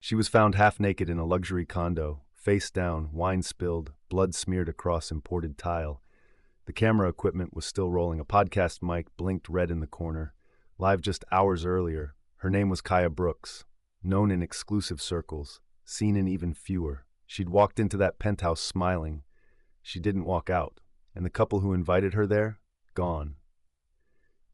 She was found half naked in a luxury condo, face down, wine spilled, blood smeared across imported tile. The camera equipment was still rolling. A podcast mic blinked red in the corner. Live just hours earlier, her name was Kaya Brooks, known in exclusive circles, seen in even fewer. She'd walked into that penthouse smiling. She didn't walk out, and the couple who invited her there, gone.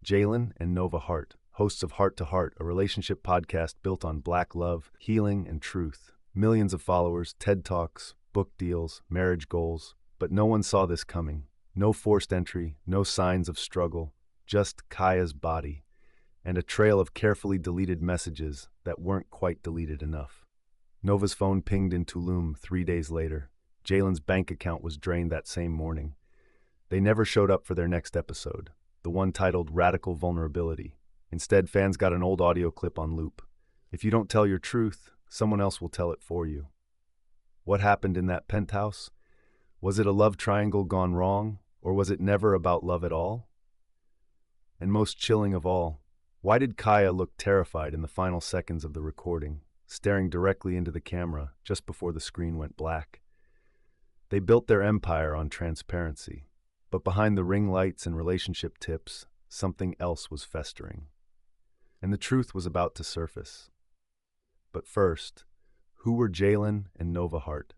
Jalen and Nova Hart, hosts of Heart to Heart, a relationship podcast built on Black love, healing, and truth. Millions of followers, TED Talks, book deals, marriage goals. But no one saw this coming. No forced entry, no signs of struggle, just Kaya's body, and a trail of carefully deleted messages that weren't quite deleted enough. Nova's phone pinged in Tulum 3 days later. Jalen's bank account was drained that same morning. They never showed up for their next episode, the one titled Radical Vulnerability. Instead, fans got an old audio clip on loop. If you don't tell your truth, someone else will tell it for you. What happened in that penthouse? Was it a love triangle gone wrong, or was it never about love at all? And most chilling of all, why did Kaya look terrified in the final seconds of the recording, staring directly into the camera just before the screen went black? They built their empire on transparency, but behind the ring lights and relationship tips, something else was festering. And the truth was about to surface. But first, who were Jalen and Nova Hart?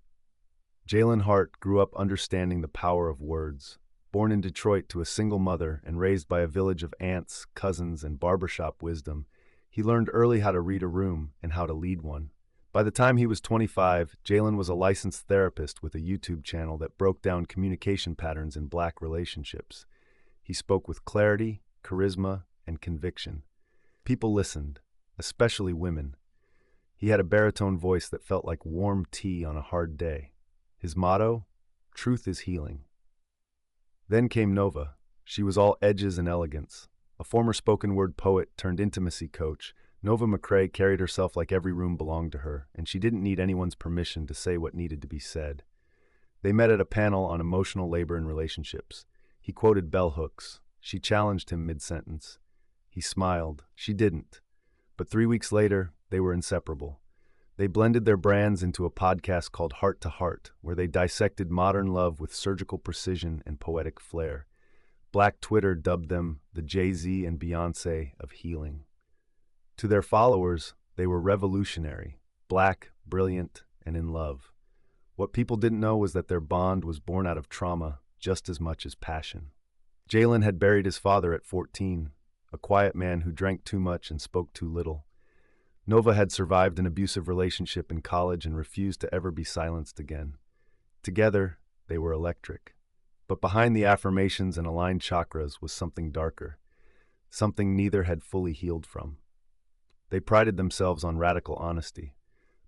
Jalen Hart grew up understanding the power of words. Born in Detroit to a single mother and raised by a village of aunts, cousins, and barbershop wisdom, he learned early how to read a room and how to lead one. By the time he was 25, Jalen was a licensed therapist with a YouTube channel that broke down communication patterns in Black relationships. He spoke with clarity, charisma, and conviction. People listened, especially women. He had a baritone voice that felt like warm tea on a hard day. His motto? Truth is healing. Then came Nova. She was all edges and elegance. A former spoken-word poet turned intimacy coach, Nova McCrae carried herself like every room belonged to her, and she didn't need anyone's permission to say what needed to be said. They met at a panel on emotional labor in relationships. He quoted bell hooks. She challenged him mid-sentence. He smiled. She didn't. But 3 weeks later, they were inseparable. They blended their brands into a podcast called Heart to Heart, where they dissected modern love with surgical precision and poetic flair. Black Twitter dubbed them the Jay-Z and Beyoncé of healing. To their followers, they were revolutionary, Black, brilliant, and in love. What people didn't know was that their bond was born out of trauma just as much as passion. Jalen had buried his father at 14, a quiet man who drank too much and spoke too little. Nova had survived an abusive relationship in college and refused to ever be silenced again. Together, they were electric. But behind the affirmations and aligned chakras was something darker, something neither had fully healed from. They prided themselves on radical honesty,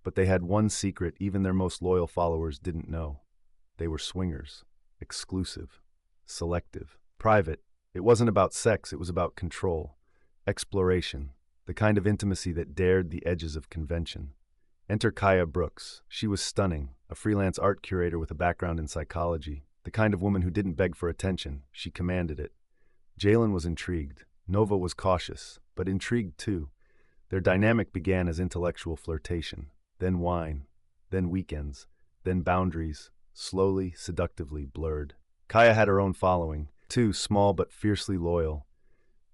but they had one secret even their most loyal followers didn't know. They were swingers, exclusive, selective, private. It wasn't about sex, it was about control, exploration, the kind of intimacy that dared the edges of convention. Enter Kaya Brooks. She was stunning, a freelance art curator with a background in psychology, the kind of woman who didn't beg for attention, she commanded it. Jalen was intrigued. Nova was cautious, but intrigued too. Their dynamic began as intellectual flirtation, then wine, then weekends, then boundaries, slowly, seductively blurred. Kaya had her own following, too, small but fiercely loyal,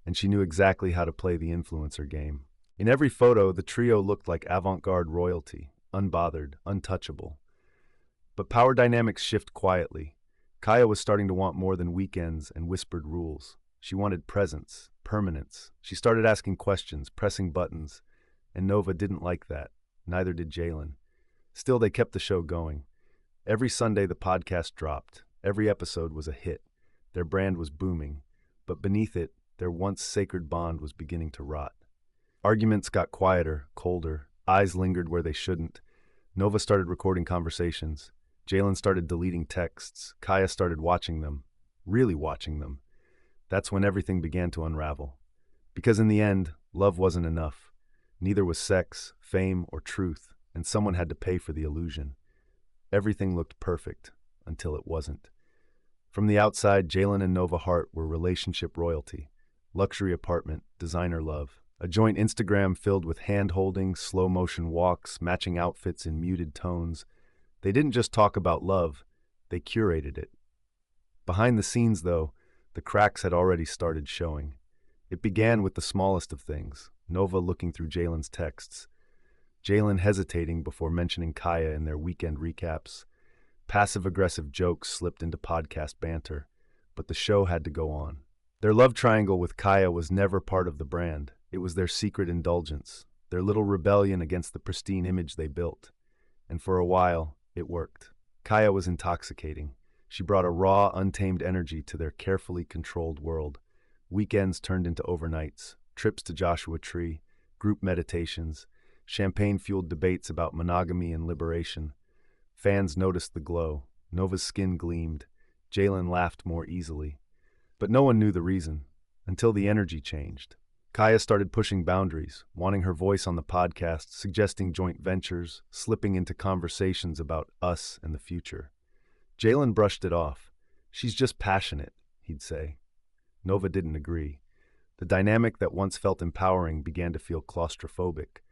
and she knew exactly how to play the influencer game. In every photo, the trio looked like avant-garde royalty, unbothered, untouchable. But power dynamics shift quietly. Kaya was starting to want more than weekends and whispered rules. She wanted presence, permanence. She started asking questions, pressing buttons, and Nova didn't like that. Neither did Jalen. Still, they kept the show going. Every Sunday, the podcast dropped. Every episode was a hit. Their brand was booming, but beneath it, their once sacred bond was beginning to rot. Arguments got quieter, colder. Eyes lingered where they shouldn't. Nova started recording conversations. Jalen started deleting texts. Kaya started watching them. Really watching them. That's when everything began to unravel. Because in the end, love wasn't enough. Neither was sex, fame, or truth, and someone had to pay for the illusion. Everything looked perfect, until it wasn't. From the outside, Jalen and Nova Hart were relationship royalty. Luxury apartment, designer love, A joint Instagram filled with hand-holding, slow-motion walks, matching outfits in muted tones. They didn't just talk about love, they curated it. Behind the scenes, though, the cracks had already started showing. It began with the smallest of things, Nova looking through Jalen's texts, Jalen hesitating before mentioning Kaya in their weekend recaps. Passive-aggressive jokes slipped into podcast banter, but the show had to go on. Their love triangle with Kaya was never part of the brand. It was their secret indulgence, their little rebellion against the pristine image they built. And for a while, it worked. Kaya was intoxicating. She brought a raw, untamed energy to their carefully controlled world. Weekends turned into overnights, trips to Joshua Tree, group meditations, champagne-fueled debates about monogamy and liberation. Fans noticed the glow. Nova's skin gleamed. Jalen laughed more easily. But no one knew the reason, until the energy changed. Kaya started pushing boundaries, wanting her voice on the podcast, suggesting joint ventures, slipping into conversations about us and the future. Jalen brushed it off. "She's just passionate," he'd say. Nova didn't agree. The dynamic that once felt empowering began to feel claustrophobic.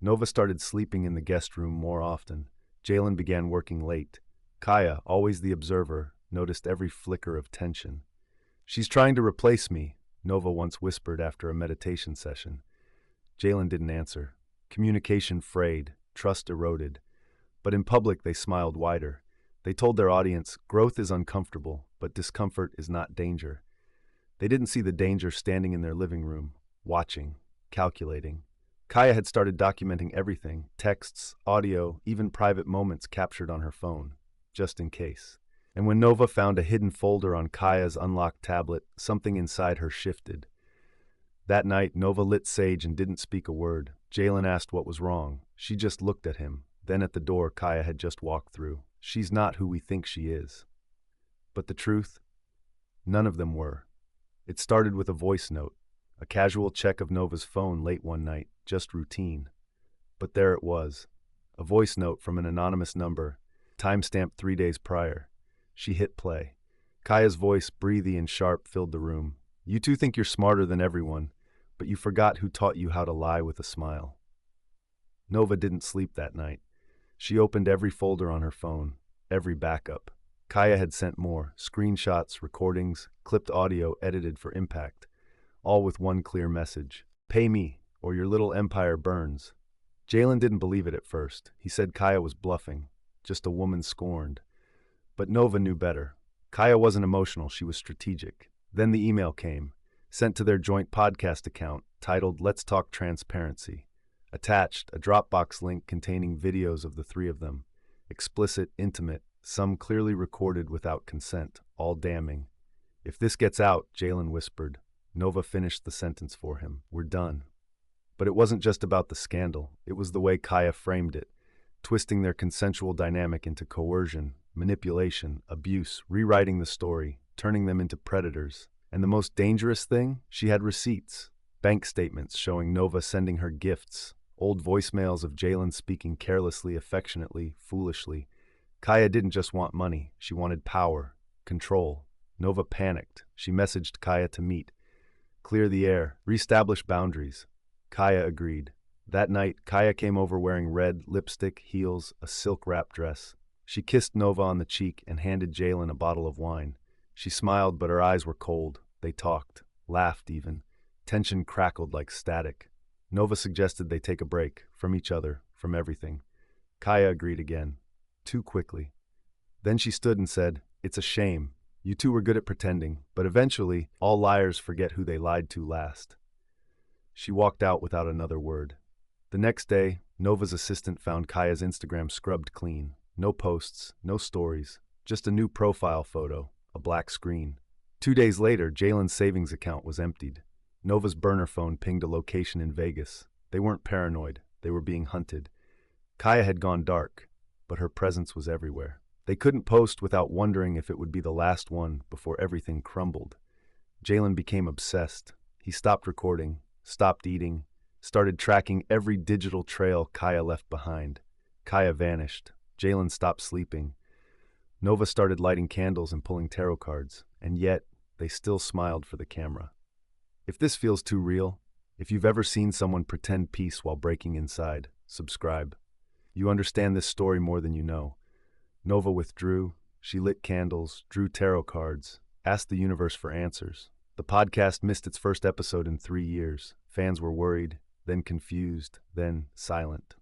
Nova started sleeping in the guest room more often. Jalen began working late. Kaya, always the observer, noticed every flicker of tension. "She's trying to replace me," Nova once whispered after a meditation session. Jalen didn't answer. Communication frayed, trust eroded. But in public, they smiled wider. They told their audience, growth is uncomfortable, but discomfort is not danger. They didn't see the danger standing in their living room, watching, calculating. Kaya had started documenting everything, texts, audio, even private moments captured on her phone, just in case. And when Nova found a hidden folder on Kaya's unlocked tablet, something inside her shifted. That night, Nova lit sage and didn't speak a word. Jalen asked what was wrong. She just looked at him. Then at the door Kaya had just walked through. "She's not who we think she is." But the truth? None of them were. It started with a voice note, a casual check of Nova's phone late one night, just routine. But there it was, a voice note from an anonymous number, timestamped 3 days prior. She hit play. Kaya's voice, breathy and sharp, filled the room. "You two think you're smarter than everyone, but you forgot who taught you how to lie with a smile." Nova didn't sleep that night. She opened every folder on her phone, every backup. Kaya had sent more, screenshots, recordings, clipped audio edited for impact, all with one clear message: "Pay me, or your little empire burns." Jalen didn't believe it at first. He said Kaya was bluffing, just a woman scorned. But Nova knew better. Kaya wasn't emotional, she was strategic. Then the email came, sent to their joint podcast account, titled "Let's Talk Transparency." Attached, a Dropbox link containing videos of the three of them. Explicit, intimate, some clearly recorded without consent, all damning. "If this gets out," Jalen whispered. Nova finished the sentence for him. "We're done." But it wasn't just about the scandal. It was the way Kaya framed it, twisting their consensual dynamic into coercion, manipulation, abuse, rewriting the story, turning them into predators. And the most dangerous thing? She had receipts, bank statements showing Nova sending her gifts, old voicemails of Jalen speaking carelessly, affectionately, foolishly. Kaya didn't just want money, she wanted power, control. Nova panicked. She messaged Kaya to meet, clear the air, reestablish boundaries. Kaya agreed. That night, Kaya came over wearing red lipstick, heels, a silk wrap dress. She kissed Nova on the cheek and handed Jalen a bottle of wine. She smiled, but her eyes were cold. They talked, laughed even. Tension crackled like static. Nova suggested they take a break, from each other, from everything. Kaya agreed again, too quickly. Then she stood and said, "It's a shame. You two were good at pretending, but eventually, all liars forget who they lied to last." She walked out without another word. The next day, Nova's assistant found Kaya's Instagram scrubbed clean. No posts, no stories, just a new profile photo, a black screen. 2 days later, Jalen's savings account was emptied. Nova's burner phone pinged a location in Vegas. They weren't paranoid, they were being hunted. Kaya had gone dark, but her presence was everywhere. They couldn't post without wondering if it would be the last one before everything crumbled. Jalen became obsessed. He stopped recording, stopped eating, started tracking every digital trail Kaya left behind. Kaya vanished. Jalen stopped sleeping. Nova started lighting candles and pulling tarot cards, and yet they still smiled for the camera. If this feels too real, If you've ever seen someone pretend peace while breaking inside, subscribe. You understand this story more than you know. Nova withdrew. She lit candles, drew tarot cards, asked the universe for answers. The podcast missed its first episode in 3 years. Fans were worried, then confused, then silent.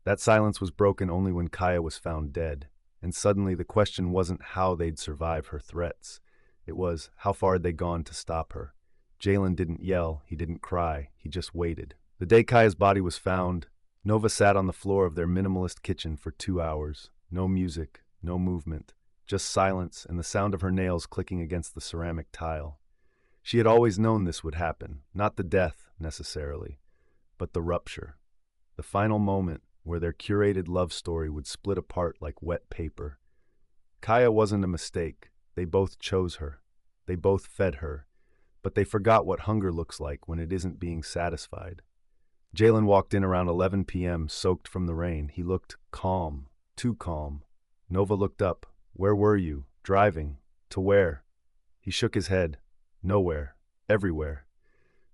That silence was broken only when Kaya was found dead. And suddenly the question wasn't how they'd survive her threats. It was, how far had they gone to stop her? Jalen didn't yell, he didn't cry, he just waited. The day Kaya's body was found, Nova sat on the floor of their minimalist kitchen for 2 hours. No music, no movement, just silence and the sound of her nails clicking against the ceramic tile. She had always known this would happen, not the death, necessarily, but the rupture. The final moment where their curated love story would split apart like wet paper. Kaya wasn't a mistake. They both chose her. They both fed her. But they forgot what hunger looks like when it isn't being satisfied. Jalen walked in around 11 p.m., soaked from the rain. He looked calm, too calm. Nova looked up. Where were you? Driving. To where? He shook his head. Nowhere. Everywhere.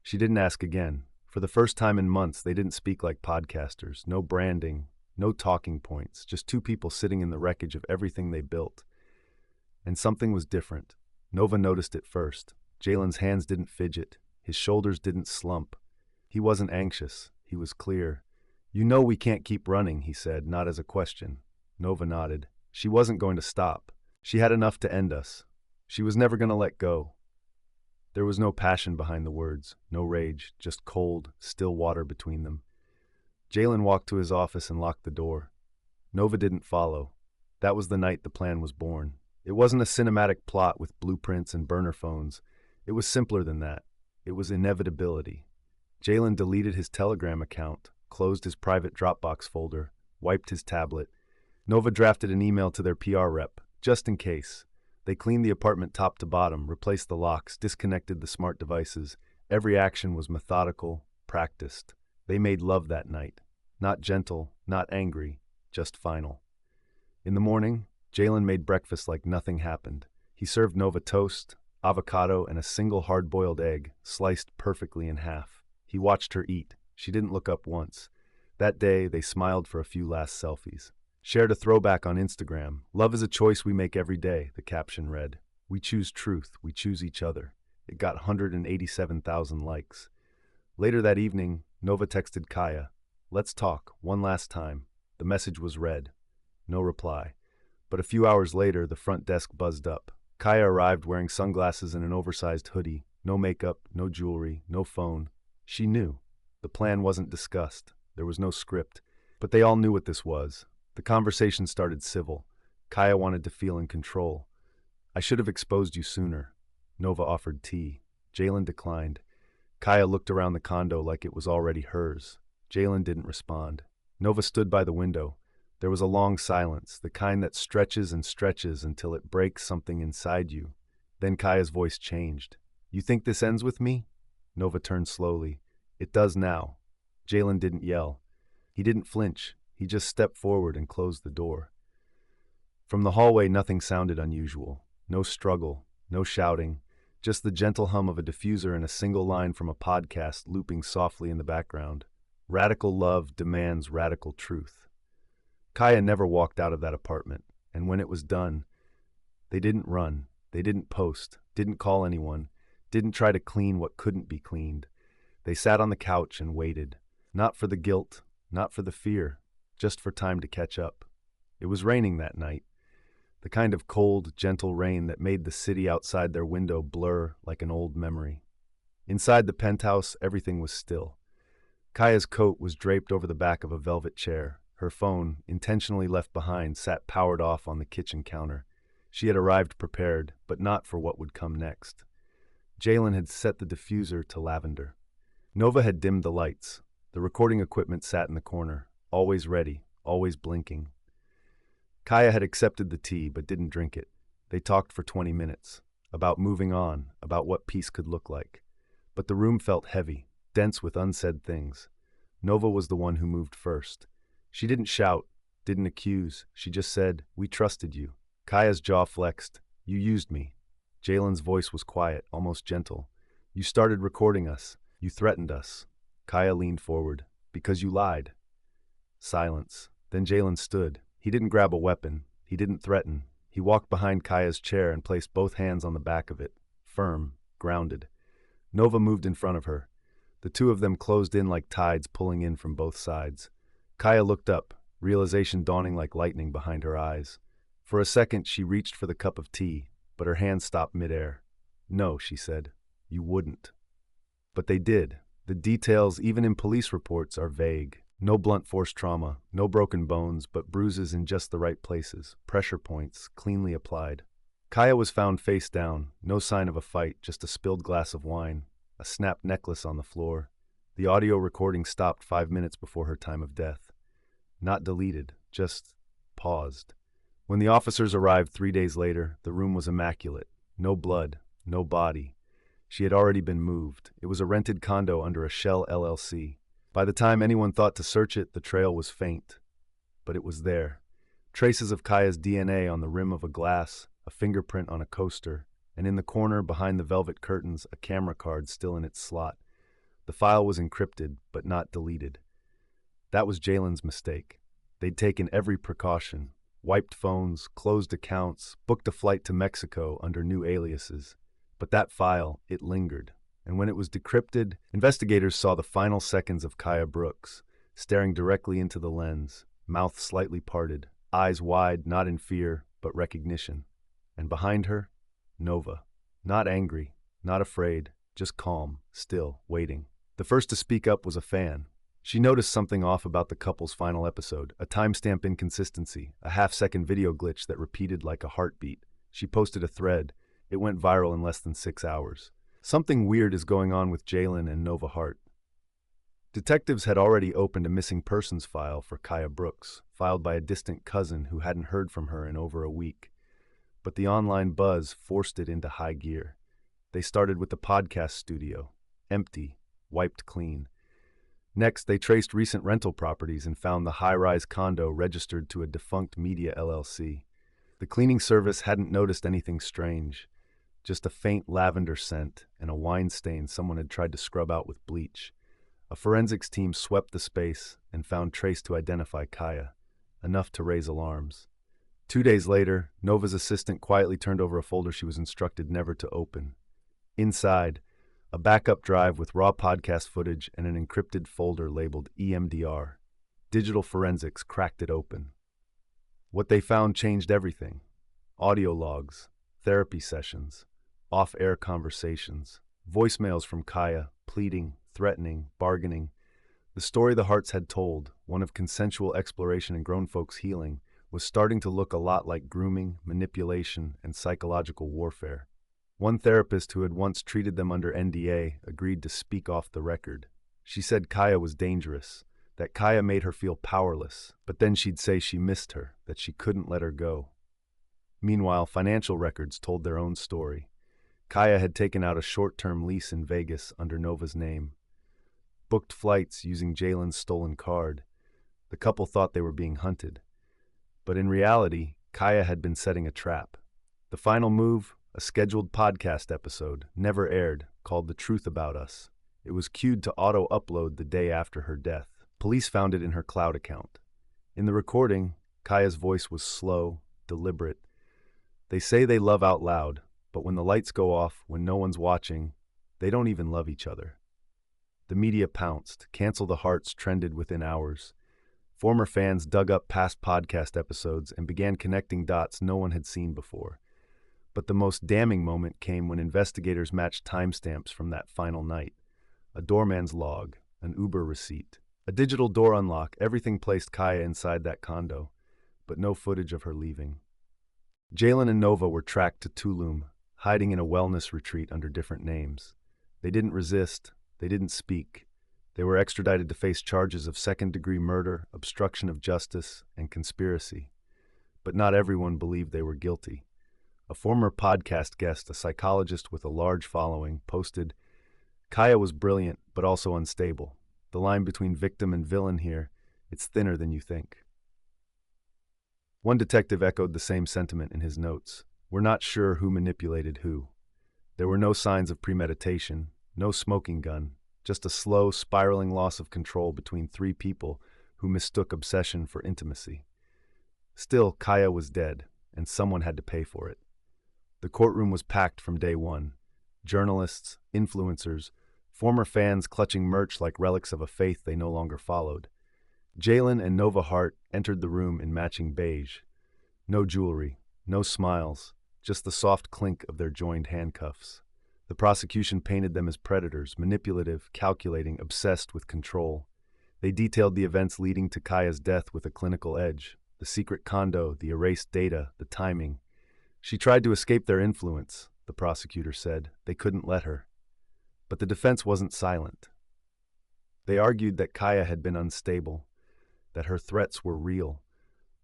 She didn't ask again. For the first time in months, they didn't speak like podcasters. No branding, no talking points, just two people sitting in the wreckage of everything they built. And something was different. Nova noticed it first. Jalen's hands didn't fidget. His shoulders didn't slump. He wasn't anxious. He was clear. "You know we can't keep running," he said, not as a question. Nova nodded. She wasn't going to stop. She had enough to end us. She was never going to let go. There was no passion behind the words, no rage, just cold, still water between them. Jalen walked to his office and locked the door. Nova didn't follow. That was the night the plan was born. It wasn't a cinematic plot with blueprints and burner phones. It was simpler than that. It was inevitability. Jalen deleted his Telegram account, closed his private Dropbox folder, wiped his tablet. Nova drafted an email to their PR rep, just in case. They cleaned the apartment top to bottom, replaced the locks, disconnected the smart devices. Every action was methodical, practiced. They made love that night. Not gentle, not angry, just final. In the morning, Jalen made breakfast like nothing happened. He served Nova toast, avocado, and a single hard-boiled egg, sliced perfectly in half. He watched her eat. She didn't look up once. That day, they smiled for a few last selfies. Shared a throwback on Instagram. "Love is a choice we make every day," the caption read. "We choose truth. We choose each other." It got 187,000 likes. Later that evening, Nova texted Kaya, "Let's talk, one last time." The message was read. No reply. But a few hours later, the front desk buzzed up. Kaya arrived wearing sunglasses and an oversized hoodie. No makeup, no jewelry, no phone. She knew. The plan wasn't discussed. There was no script. But they all knew what this was. The conversation started civil. Kaya wanted to feel in control. "I should have exposed you sooner." Nova offered tea. Jalen declined. Kaya looked around the condo like it was already hers. Jalen didn't respond. Nova stood by the window. There was a long silence, the kind that stretches and stretches until it breaks something inside you. Then Kaya's voice changed. "You think this ends with me?" Nova turned slowly. "It does now." Jalen didn't yell. He didn't flinch. He just stepped forward and closed the door. From the hallway, nothing sounded unusual. No struggle, no shouting, just the gentle hum of a diffuser and a single line from a podcast looping softly in the background. Radical love demands radical truth. Kaya never walked out of that apartment, and when it was done, they didn't run, they didn't post, didn't call anyone, didn't try to clean what couldn't be cleaned. They sat on the couch and waited, not for the guilt, not for the fear, just for time to catch up. It was raining that night, the kind of cold, gentle rain that made the city outside their window blur like an old memory. Inside the penthouse, everything was still. Kaya's coat was draped over the back of a velvet chair. Her phone, intentionally left behind, sat powered off on the kitchen counter. She had arrived prepared, but not for what would come next. Jalen had set the diffuser to lavender. Nova had dimmed the lights. The recording equipment sat in the corner, always ready, always blinking. Kaya had accepted the tea, but didn't drink it. They talked for 20 minutes, about moving on, about what peace could look like. But the room felt heavy, dense with unsaid things. Nova was the one who moved first. She didn't shout, didn't accuse. She just said, "We trusted you." Kaya's jaw flexed. "You used me." Jalen's voice was quiet, almost gentle. "You started recording us. You threatened us. Kaya leaned forward. Because you lied. Silence. Then Jalen stood. He didn't grab a weapon. He didn't threaten. He walked behind Kaya's chair and placed both hands on the back of it. Firm, grounded. Nova moved in front of her. The two of them closed in like tides pulling in from both sides. Kaya looked up, realization dawning like lightning behind her eyes. For a second, she reached for the cup of tea, but her hand stopped midair. No, she said. You wouldn't. But they did. The details, even in police reports, are vague. No blunt force trauma, no broken bones, but bruises in just the right places, pressure points, cleanly applied. Kaya was found face down, no sign of a fight, just a spilled glass of wine, a snapped necklace on the floor. The audio recording stopped 5 minutes before her time of death. Not deleted, just paused. When the officers arrived 3 days later, the room was immaculate. No blood, no body. She had already been moved. It was a rented condo under a shell LLC. By the time anyone thought to search it, the trail was faint. But it was there. Traces of Kaya's DNA on the rim of a glass, a fingerprint on a coaster, and in the corner behind the velvet curtains, a camera card still in its slot. The file was encrypted, but not deleted. That was Jalen's mistake. They'd taken every precaution. Wiped phones, closed accounts, booked a flight to Mexico under new aliases. But that file, it lingered. And when it was decrypted, investigators saw the final seconds of Kaya Brooks, staring directly into the lens, mouth slightly parted, eyes wide, not in fear, but recognition. And behind her, Nova. Not angry, not afraid, just calm, still, waiting. The first to speak up was a fan. She noticed something off about the couple's final episode, a timestamp inconsistency, a half-second video glitch that repeated like a heartbeat. She posted a thread. It went viral in less than 6 hours. Something weird is going on with Jalen and Nova Hart. Detectives had already opened a missing persons file for Kaya Brooks, filed by a distant cousin who hadn't heard from her in over a week. But the online buzz forced it into high gear. They started with the podcast studio, empty, wiped clean. Next, they traced recent rental properties and found the high-rise condo registered to a defunct media LLC. The cleaning service hadn't noticed anything strange, just a faint lavender scent and a wine stain someone had tried to scrub out with bleach. A forensics team swept the space and found trace to identify Kaya, enough to raise alarms. 2 days later, Nova's assistant quietly turned over a folder she was instructed never to open. Inside, a backup drive with raw podcast footage and an encrypted folder labeled EMDR. Digital forensics cracked it open. What they found changed everything. Audio logs, therapy sessions, off-air conversations, voicemails from Kaya, pleading, threatening, bargaining. The story the Harts had told, one of consensual exploration and grown folks' healing, was starting to look a lot like grooming, manipulation, and psychological warfare. One therapist who had once treated them under NDA agreed to speak off the record. She said Kaya was dangerous, that Kaya made her feel powerless, but then she'd say she missed her, that she couldn't let her go. Meanwhile, financial records told their own story. Kaya had taken out a short-term lease in Vegas under Nova's name, booked flights using Jalen's stolen card. The couple thought they were being hunted. But in reality, Kaya had been setting a trap. The final move, a scheduled podcast episode, never aired, called The Truth About Us. It was queued to auto-upload the day after her death. Police found it in her cloud account. In the recording, Kaya's voice was slow, deliberate. They say they love out loud, but when the lights go off, when no one's watching, they don't even love each other. The media pounced. Cancel the Hearts trended within hours. Former fans dug up past podcast episodes and began connecting dots no one had seen before. But the most damning moment came when investigators matched timestamps from that final night. A doorman's log, an Uber receipt, a digital door unlock, everything placed Kaya inside that condo, but no footage of her leaving. Jalen and Nova were tracked to Tulum, hiding in a wellness retreat under different names. They didn't resist, they didn't speak. They were extradited to face charges of second-degree murder, obstruction of justice, and conspiracy. But not everyone believed they were guilty. A former podcast guest, a psychologist with a large following, posted, "Kaya was brilliant, but also unstable. The line between victim and villain here, it's thinner than you think." One detective echoed the same sentiment in his notes. "We're not sure who manipulated who. There were no signs of premeditation, no smoking gun, just a slow, spiraling loss of control between three people who mistook obsession for intimacy. Still, Kaya was dead, and someone had to pay for it. The courtroom was packed from day one. Journalists, influencers, former fans clutching merch like relics of a faith they no longer followed. Jalen and Nova Hart entered the room in matching beige. No jewelry, no smiles, just the soft clink of their joined handcuffs. The prosecution painted them as predators, manipulative, calculating, obsessed with control. They detailed the events leading to Kaya's death with a clinical edge. The secret condo, the erased data, the timing. She tried to escape their influence, the prosecutor said. They couldn't let her. But the defense wasn't silent. They argued that Kaya had been unstable, that her threats were real,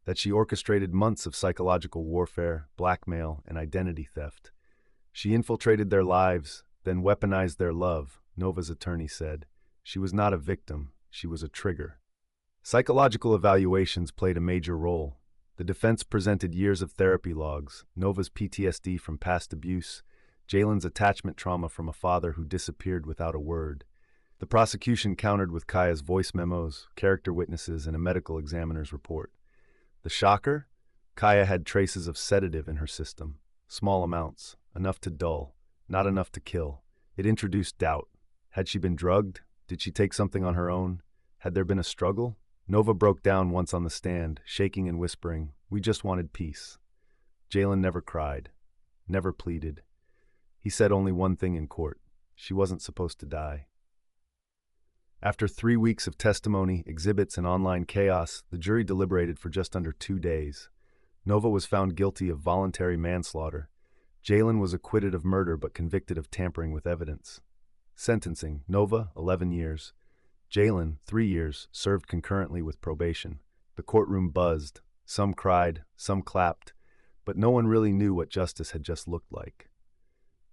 that she orchestrated months of psychological warfare, blackmail, and identity theft. She infiltrated their lives, then weaponized their love, Nova's attorney said. She was not a victim, she was a trigger. Psychological evaluations played a major role. The defense presented years of therapy logs, Nova's PTSD from past abuse, Jalen's attachment trauma from a father who disappeared without a word. The prosecution countered with Kaya's voice memos, character witnesses, and a medical examiner's report. The shocker? Kaya had traces of sedative in her system. Small amounts, enough to dull, not enough to kill. It introduced doubt. Had she been drugged? Did she take something on her own? Had there been a struggle? Nova broke down once on the stand, shaking and whispering, "We just wanted peace." Jalen never cried, never pleaded. He said only one thing in court: she wasn't supposed to die. After 3 weeks of testimony, exhibits, and online chaos, the jury deliberated for just under 2 days. Nova was found guilty of voluntary manslaughter. Jalen was acquitted of murder but convicted of tampering with evidence. Sentencing: Nova, 11 years. Jalen, 3 years, served concurrently with probation. The courtroom buzzed. Some cried, some clapped, but no one really knew what justice had just looked like.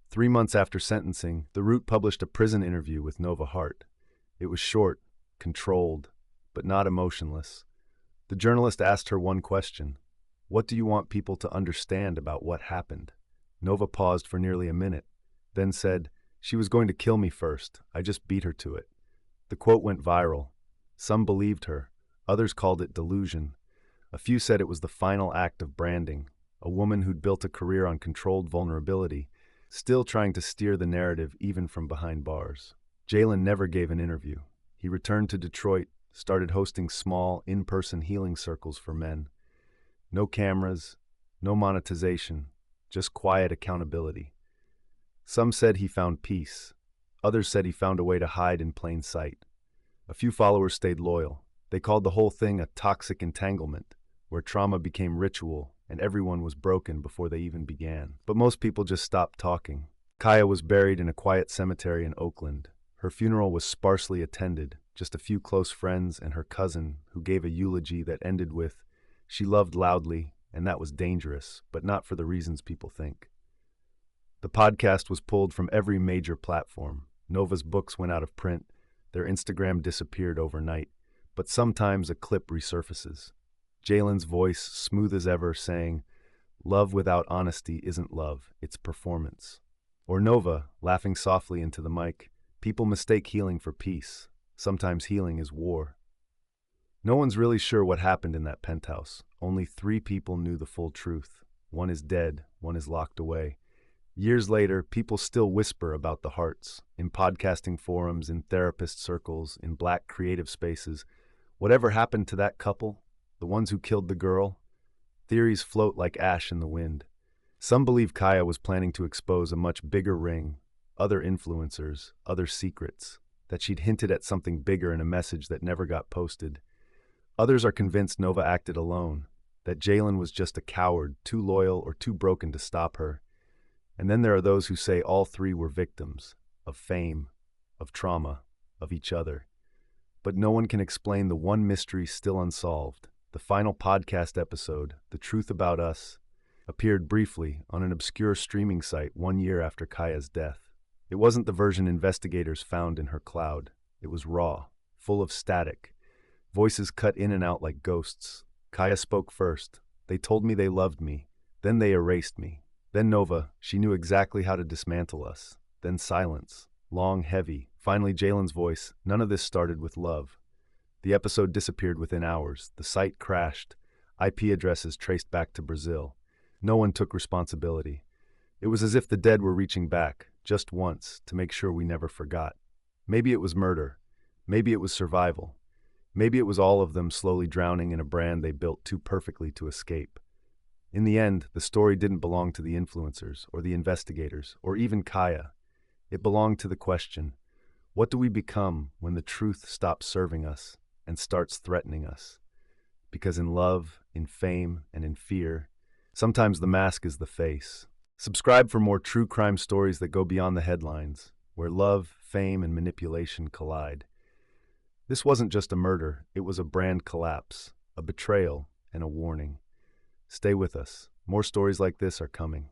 3 months after sentencing, The Root published a prison interview with Nova Hart. It was short, controlled, but not emotionless. The journalist asked her one question: "What do you want people to understand about what happened?" Nova paused for nearly a minute, then said, "She was going to kill me first. I just beat her to it." The quote went viral. Some believed her. Others called it delusion. A few said it was the final act of branding, a woman who'd built a career on controlled vulnerability, still trying to steer the narrative even from behind bars. Jalen never gave an interview. He returned to Detroit, started hosting small, in-person healing circles for men. No cameras, no monetization, just quiet accountability. Some said he found peace. Others said he found a way to hide in plain sight. A few followers stayed loyal. They called the whole thing a toxic entanglement, where trauma became ritual and everyone was broken before they even began. But most people just stopped talking. Kaya was buried in a quiet cemetery in Oakland. Her funeral was sparsely attended, just a few close friends and her cousin, who gave a eulogy that ended with, "She loved loudly, and that was dangerous, but not for the reasons people think." The podcast was pulled from every major platform. Nova's books went out of print. Their Instagram disappeared overnight. But sometimes a clip resurfaces. Jalen's voice, smooth as ever, saying, "Love without honesty isn't love, it's performance." Or Nova, laughing softly into the mic, "People mistake healing for peace. Sometimes healing is war." No one's really sure what happened in that penthouse. Only 3 people knew the full truth. One is dead, one is locked away. Years later, people still whisper about the Harts, in podcasting forums, in therapist circles, in Black creative spaces. Whatever happened to that couple, the ones who killed the girl? Theories float like ash in the wind. Some believe Kaya was planning to expose a much bigger ring, other influencers, other secrets, that she'd hinted at something bigger in a message that never got posted. Others are convinced Nova acted alone, that Jalen was just a coward, too loyal or too broken to stop her. And then there are those who say all 3 were victims of fame, of trauma, of each other. But no one can explain the one mystery still unsolved. The final podcast episode, The Truth About Us, appeared briefly on an obscure streaming site 1 year after Kaya's death. It wasn't the version investigators found in her cloud. It was raw, full of static. Voices cut in and out like ghosts. Kaya spoke first. "They told me they loved me. Then they erased me. Then Nova, she knew exactly how to dismantle us. Then silence, long, heavy, Finally, Jalen's voice, "None of this started with love." The episode disappeared within hours. The site crashed. IP addresses traced back to Brazil. No one took responsibility. It was as if the dead were reaching back, just once, to make sure we never forgot. Maybe it was murder. Maybe it was survival. Maybe it was all of them slowly drowning in a brand they built too perfectly to escape. In the end, the story didn't belong to the influencers, or the investigators, or even Kaya. It belonged to the question, what do we become when the truth stops serving us and starts threatening us? Because in love, in fame, and in fear, sometimes the mask is the face. Subscribe for more true crime stories that go beyond the headlines, where love, fame, and manipulation collide. This wasn't just a murder, it was a brand collapse, a betrayal, and a warning. Stay with us. More stories like this are coming.